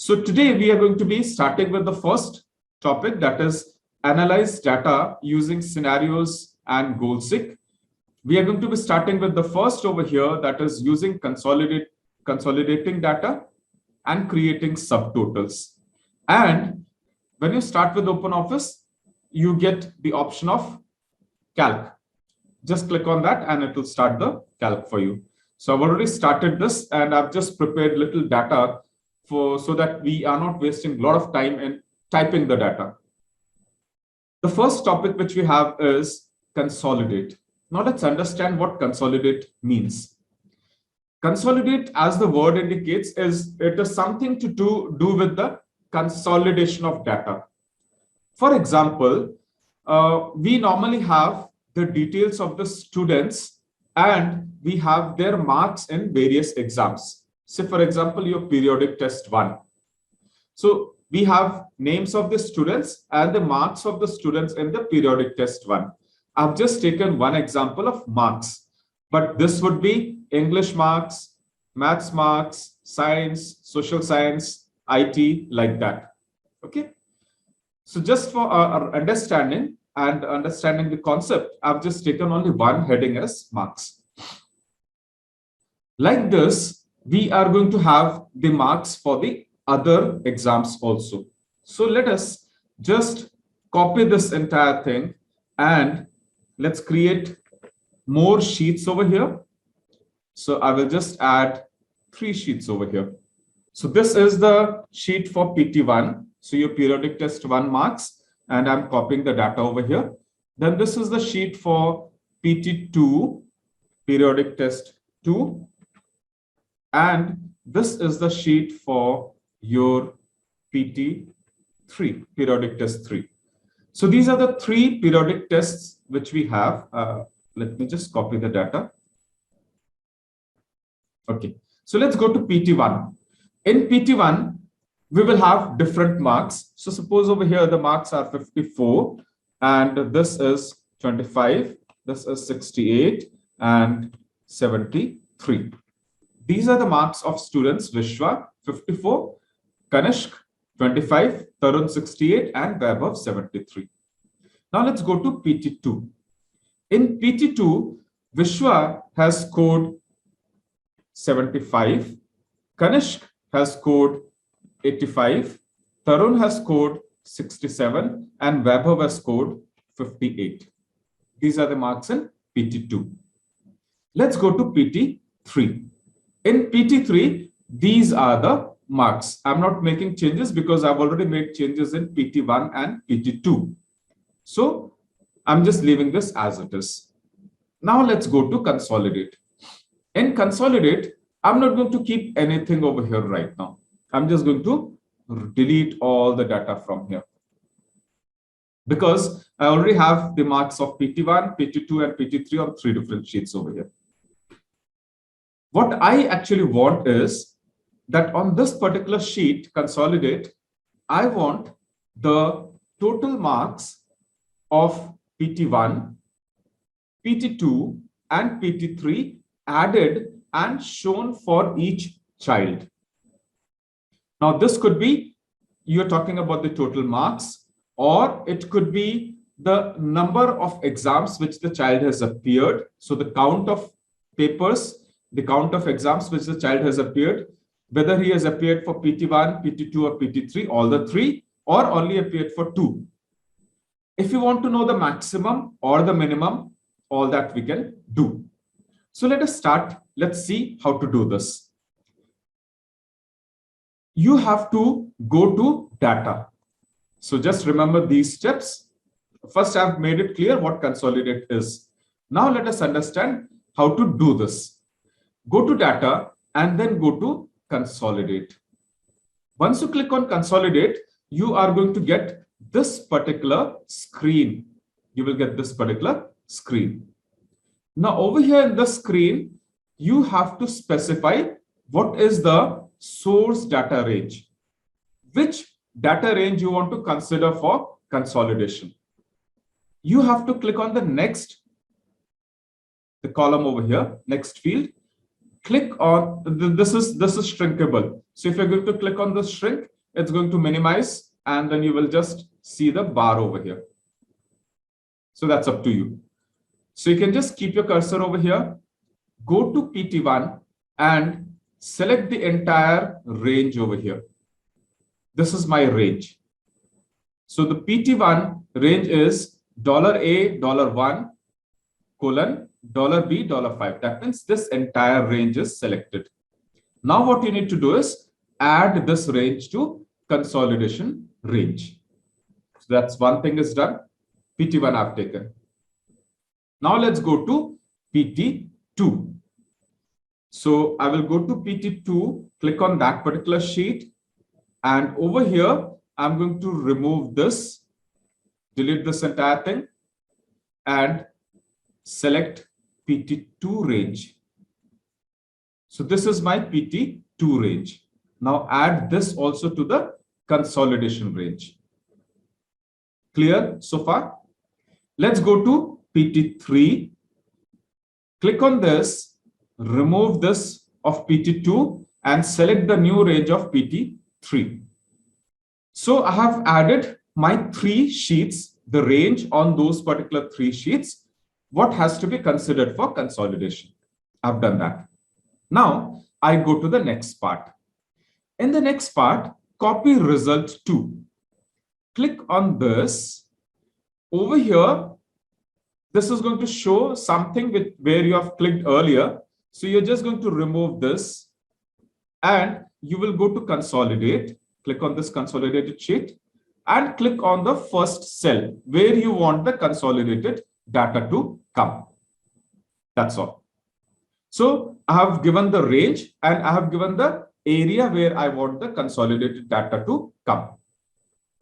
So today we are going to be starting with the first topic, that is analyze data using scenarios and goal-seek. We are going to be starting with the first over here, that is using consolidating data and creating subtotals. And when you start with OpenOffice, you get the option of calc. Just click on that and it will start the calc for you. So I've already started this and I've just prepared little data so that we are not wasting a lot of time in typing the data. The first topic which we have is consolidate. Now let's understand what consolidate means. Consolidate, as the word indicates, it is something to do with the consolidation of data. For example, we normally have the details of the students and we have their marks in various exams. Say, for example, your periodic test 1. So we have names of the students and the marks of the students in the periodic test 1. I've just taken one example of marks, but this would be English marks, maths marks, science, social science, IT, like that. Okay. So just for our understanding and understanding the concept, I've just taken only one heading as marks. Like this, we are going to have the marks for the other exams also. So let us just copy this entire thing and let's create more sheets over here. So I will just add 3 sheets over here. So this is the sheet for PT1. So your periodic test 1 marks, and I'm copying the data over here. Then this is the sheet for PT2, periodic test 2. And this is the sheet for your PT3, periodic test 3. So these are the 3 periodic tests which we have. Let me just copy the data. Okay, so let's go to PT1. In PT1, we will have different marks. So suppose over here, the marks are 54, and this is 25, this is 68, and 73. These are the marks of students: Vishwa 54, Kanishk 25, Tarun 68, and Vaibhav 73. Now let's go to PT2. In PT2, Vishwa has scored 75, Kanishk has scored 85, Tarun has scored 67, and Vaibhav has scored 58. These are the marks in PT2. Let's go to PT3. In PT3, these are the marks. I'm not making changes because I've already made changes in PT1 and PT2. So I'm just leaving this as it is. Now let's go to consolidate. In consolidate, I'm not going to keep anything over here right now. I'm just going to delete all the data from here, because I already have the marks of PT1, PT2, and PT3 on 3 different sheets over here. What I actually want is that on this particular sheet, consolidate, I want the total marks of PT1, PT2, and PT3 added and shown for each child. Now, this could be, you're talking about the total marks, or it could be the number of exams which the child has appeared. So the count of papers, the count of exams which the child has appeared, whether he has appeared for PT1, PT2, or PT3, all the 3, or only appeared for 2. If you want to know the maximum or the minimum, all that we can do. So let us start. Let's see how to do this. You have to go to data. So just remember these steps. First, I've made it clear what consolidate is. Now let us understand how to do this. Go to data and then go to consolidate. Once you click on consolidate, you are going to get this particular screen. You will get this particular screen. Now over here in the screen, you have to specify what is the source data range. Which data range you want to consider for consolidation. You have to click on the next, the column over here, next field. click on this is shrinkable. So if you're going to click on the shrink, it's going to minimize, and then you will just see the bar over here. So that's up to you. So you can just keep your cursor over here, go to PT1 and select the entire range over here. This is my range. So the PT1 range is $A, $1, colon, $B, $5. That means this entire range is selected. Now what you need to do is add this range to consolidation range. So that's one thing is done. PT1 I've taken. Now let's go to PT2. So I will go to PT2, click on that particular sheet, and over here, I'm going to remove this, delete this entire thing, and select PT2 range. So this is my PT2 range. Now add this also to the consolidation range. Clear so far? Let's go to PT3. Click on this, remove this of PT2 and select the new range of PT3. So I have added my 3 sheets, the range on those particular 3 sheets, what has to be considered for consolidation. I've done that. Now I go to the next part. In the next part, copy result 2. Click on this. Over here, this is going to show something with where you have clicked earlier. So you're just going to remove this and you will go to consolidate. Click on this consolidated sheet and click on the first cell where you want the consolidated data to come. That's all. So I have given the range and I have given the area where I want the consolidated data to come.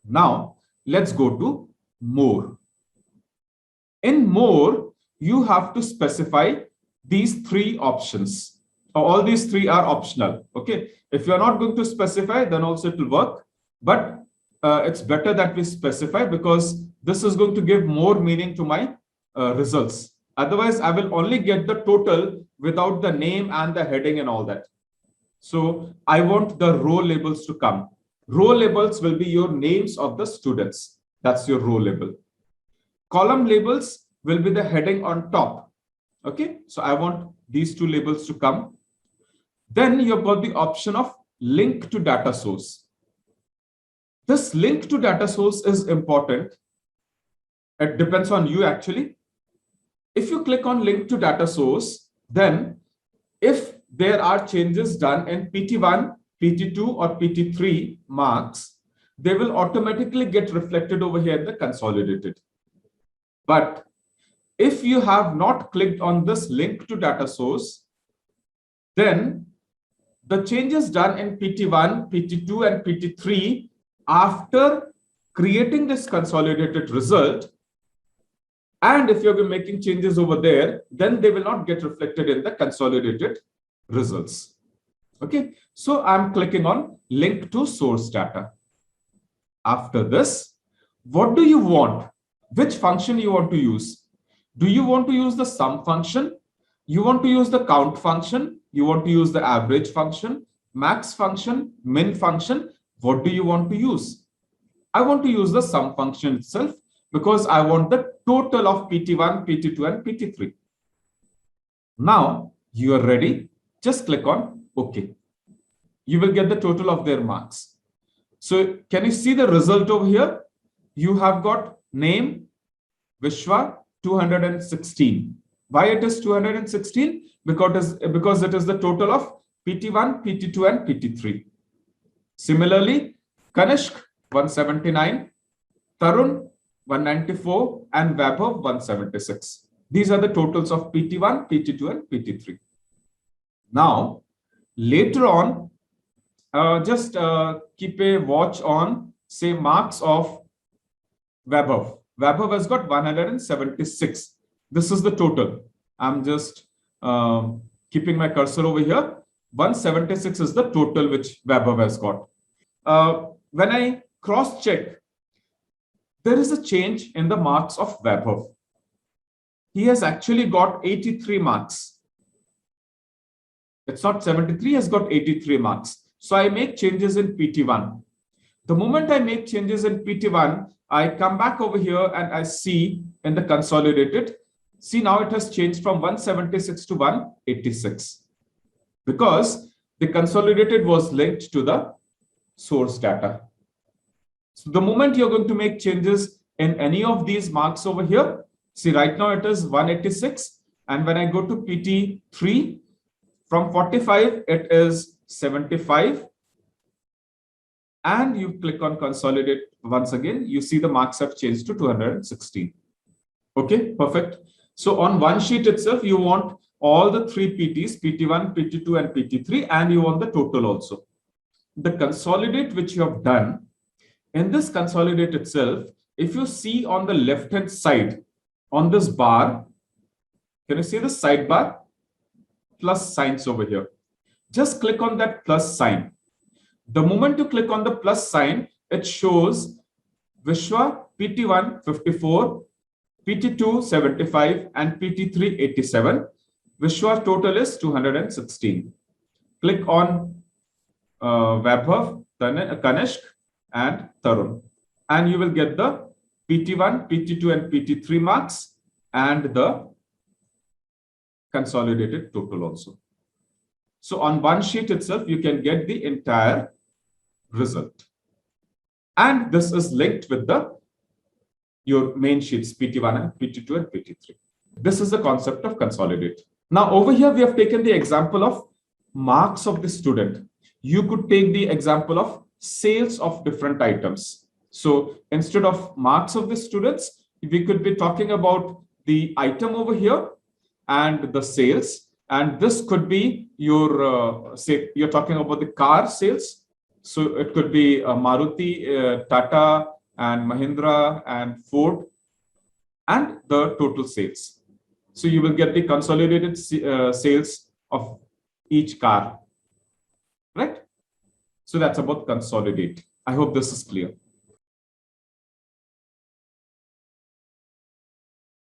Now let's go to more. In more, you have to specify these 3 options. All these 3 are optional. Okay. If you're not going to specify, then also it will work. But it's better that we specify because this is going to give more meaning to my results. Otherwise, I will only get the total without the name and the heading and all that. So I want the row labels to come. Row labels will be your names of the students. That's your row label. Column labels will be the heading on top. Okay, so I want these 2 labels to come. Then you've got the option of link to data source. This link to data source is important. It depends on you actually. If you click on link to data source, then if there are changes done in PT1, PT2 or PT3 marks, they will automatically get reflected over here in the consolidated. But if you have not clicked on this link to data source, then the changes done in PT1, PT2 and PT3 after creating this consolidated result, and if you're making changes over there, then they will not get reflected in the consolidated results. Okay, so I'm clicking on link to source data. After this, what do you want? Which function you want to use? Do you want to use the sum function? You want to use the count function? You want to use the average function, max function, min function? What do you want to use? I want to use the sum function itself because I want the total of PT1, PT2 and PT3. Now you are ready. Just click on OK. You will get the total of their marks. So can you see the result over here? You have got name Vishwa 216. Why it is 216? Because it is the total of PT1, PT2 and PT3. Similarly, Kanishk 179, Tarun 194 and Vaibhav 176. These are the totals of PT1, PT2 and PT3. Now, later on, just keep a watch on, say, marks of Vaibhav. Vaibhav has got 176. This is the total. I'm just keeping my cursor over here. 176 is the total which Vaibhav has got. When I cross-check, there is a change in the marks of Vaibhav. He has actually got 83 marks. It's not 73, has got 83 marks. So I make changes in PT1. The moment I make changes in PT1, I come back over here and I see in the consolidated, see now it has changed from 176 to 186 because the consolidated was linked to the source data. So the moment you're going to make changes in any of these marks over here, see right now it is 186. And when I go to PT3, from 45, it is 75. And you click on consolidate once again, you see the marks have changed to 216. Okay, perfect. So on one sheet itself, you want all the three PTs, PT1, PT2, and PT3, and you want the total also. The consolidate which you have done, in this consolidate itself, if you see on the left-hand side, on this bar, can you see the sidebar? Plus signs over here. Just click on that plus sign. The moment you click on the plus sign, it shows Vishwa PT1 54, PT2 75, and PT3 87. Vishwa total is 216. Click on Vaibhav, Kanishk, and Tarun, and you will get the PT1, PT2, and PT3 marks and the consolidated total also. So on one sheet itself, you can get the entire result. And this is linked with your main sheets, PT1 and PT2 and PT3. This is the concept of consolidate. Now over here, we have taken the example of marks of the student. You could take the example of sales of different items. So instead of marks of the students, we could be talking about the item over here and the sales. And this could be your, say, you're talking about the car sales. So it could be Maruti, Tata, and Mahindra, and Ford, and the total sales. So you will get the consolidated sales of each car, right? So that's about consolidate. I hope this is clear.